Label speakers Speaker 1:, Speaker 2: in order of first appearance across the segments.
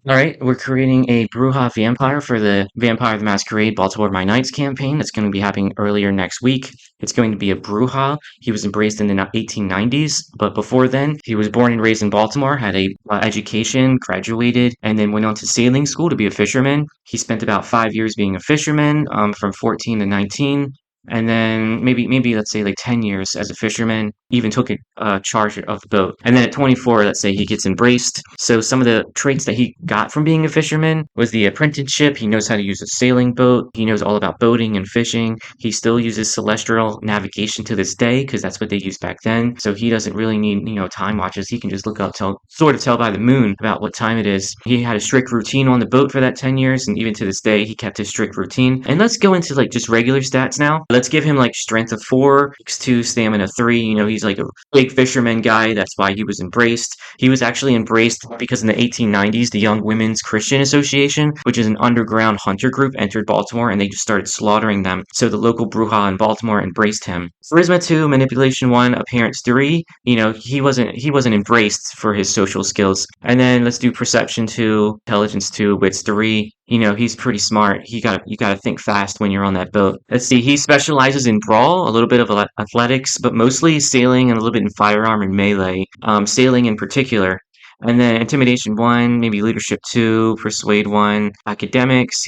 Speaker 1: All right, we're creating a Brujah vampire for the Vampire the Masquerade Baltimore by Nights campaign that's going to be happening earlier next week. It's going to be a Brujah. He was embraced in the 1890s, but before then, he was born and raised in Baltimore, had a education, graduated, and then went on to sailing school to be a fisherman. He spent about 5 years being a fisherman, from 14 to 19. And then maybe let's say like 10 years as a fisherman, even took a charge of the boat. And then at 24, let's say he gets embraced. So some of the traits that he got from being a fisherman was the apprenticeship. He knows how to use a sailing boat. He knows all about boating and fishing. He still uses celestial navigation to this day because that's what they used back then. So he doesn't really need, time watches. He can just look up, sort of tell by the moon about what time it is. He had a strict routine on the boat for that 10 years. And even to this day, he kept his strict routine. And let's go into like just regular stats now. Let's give him like strength of 4, X2, stamina 3. He's like a big fisherman guy. That's why he was embraced. He was actually embraced because in the 1890s, the Young Women's Christian Association, which is an underground hunter group, entered Baltimore and they just started slaughtering them. So the local Brujah in Baltimore embraced him. Charisma 2, manipulation 1, appearance 3. He wasn't embraced for his social skills. And then let's do perception 2, intelligence 2, wits 3. He's pretty smart. You gotta think fast when you're on that boat. Let's see. He specializes in brawl, a little bit of athletics, but mostly sailing and a little bit in firearm and melee. Sailing in particular. And then intimidation 1, maybe leadership 2, persuade 1, academics.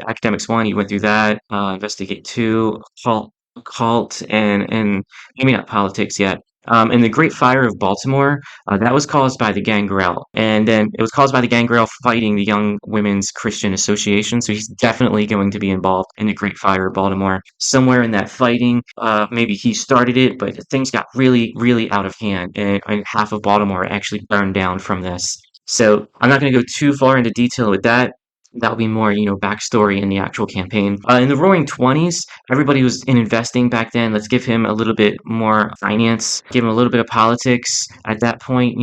Speaker 1: Academics 1. You went through that. Investigate 2, occult, and maybe not politics yet. And the Great Fire of Baltimore, that was caused by the Gangrel. And then it was caused by the Gangrel fighting the Young Women's Christian Association. So he's definitely going to be involved in the Great Fire of Baltimore. Somewhere in that fighting, maybe he started it, but things got really, really out of hand. And half of Baltimore actually burned down from this. So I'm not going to go too far into detail with that. That'll be more, backstory in the actual campaign. In the Roaring Twenties, everybody was in investing back then. Let's give him a little bit more finance, give him a little bit of politics. At that point,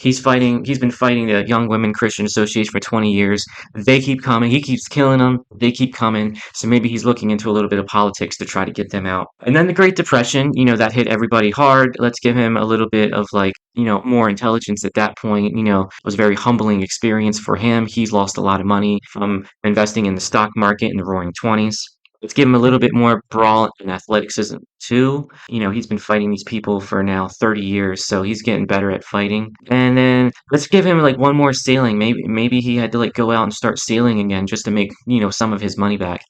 Speaker 1: he's been fighting the Young Women Christian Association for 20 years. They keep coming. He keeps killing them. They keep coming. So maybe he's looking into a little bit of politics to try to get them out. And then the Great Depression, that hit everybody hard. Let's give him a little bit of like, more intelligence at that point. It was a very humbling experience for him. He's lost a lot of money from investing in the stock market in the Roaring Twenties. Let's give him a little bit more brawl and athleticism too. He's been fighting these people for now 30 years, so he's getting better at fighting. And then let's give him like one more sailing. Maybe he had to like go out and start sailing again just to make, some of his money back.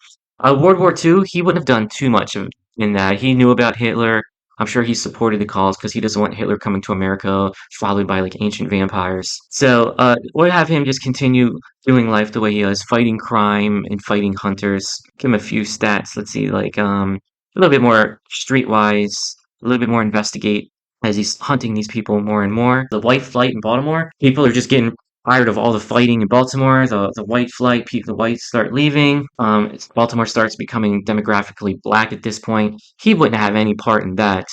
Speaker 1: World War II, he wouldn't have done too much in that. He knew about Hitler. I'm sure he supported the cause because he doesn't want Hitler coming to America, followed by like ancient vampires. So we'll have him just continue doing life the way he is, fighting crime and fighting hunters. Give him a few stats. Let's see, like a little bit more streetwise, a little bit more investigate as he's hunting these people more and more. The white flight in Baltimore, people are just getting tired of all the fighting in Baltimore. The white flight, the whites start leaving. Baltimore starts becoming demographically black at this point. He wouldn't have any part in that.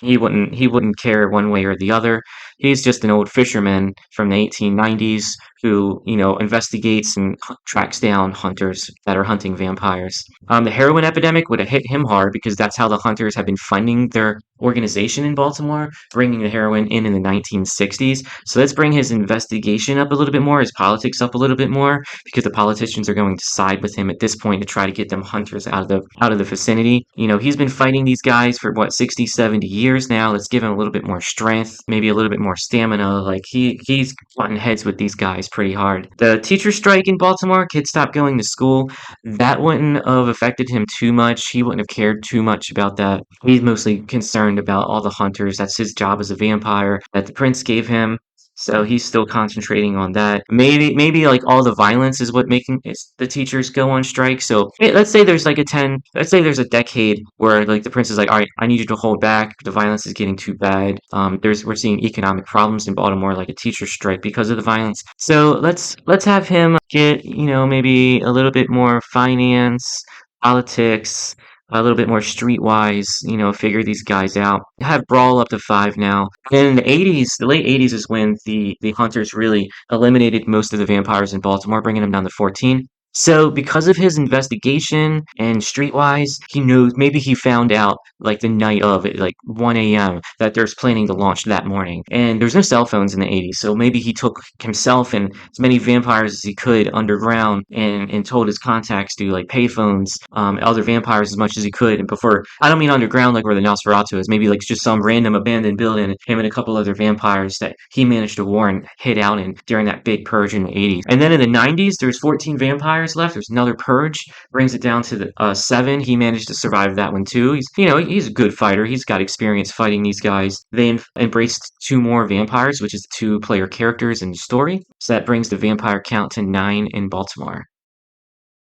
Speaker 1: He wouldn't care one way or the other. He's just an old fisherman from the 1890s who, investigates and tracks down hunters that are hunting vampires. The heroin epidemic would have hit him hard because that's how the hunters have been funding their organization in Baltimore, bringing the heroin in the 1960s. So let's bring his investigation up a little bit more, his politics up a little bit more, because the politicians are going to side with him at this point to try to get them hunters out of the vicinity. He's been fighting these guys for what 60, 70 years now. Let's give him a little bit more strength, maybe a little bit more stamina. Like he's butting heads with these guys pretty hard. The teacher strike in Baltimore, kids stopped going to school. That wouldn't have affected him too much. He wouldn't have cared too much about that. He's mostly concerned about all the hunters. That's his job as a vampire that the prince gave him. So he's still concentrating on that. Maybe like all the violence is what making the teachers go on strike. So let's say there's like let's say there's a decade where like the prince is like, all right, I need you to hold back. The violence is getting too bad. We're seeing economic problems in Baltimore, like a teacher strike because of the violence. So let's have him get, maybe a little bit more finance, politics, a little bit more streetwise, figure these guys out. Have Brawl up to 5 now. And in the 80s, the late 80s is when the hunters really eliminated most of the vampires in Baltimore, bringing them down to 14. So because of his investigation and Streetwise, he knows maybe he found out like the night of it, like 1 a.m. that there's planning to launch that morning. And there's no cell phones in the 80s, so maybe he took himself and as many vampires as he could underground and told his contacts to like payphones, other vampires as much as he could. And before, I don't mean underground like where the Nosferatu is, maybe like just some random abandoned building, him and a couple other vampires that he managed to warn hid out in during that big purge in the 80s. And then in the 90s, there's 14 vampires left. There's another purge, brings it down to the 7. He managed to survive that one too. He's a good fighter. He's got experience fighting these guys. They embraced 2 more vampires, which is 2 player characters in the story. So that brings the vampire count to 9 in Baltimore.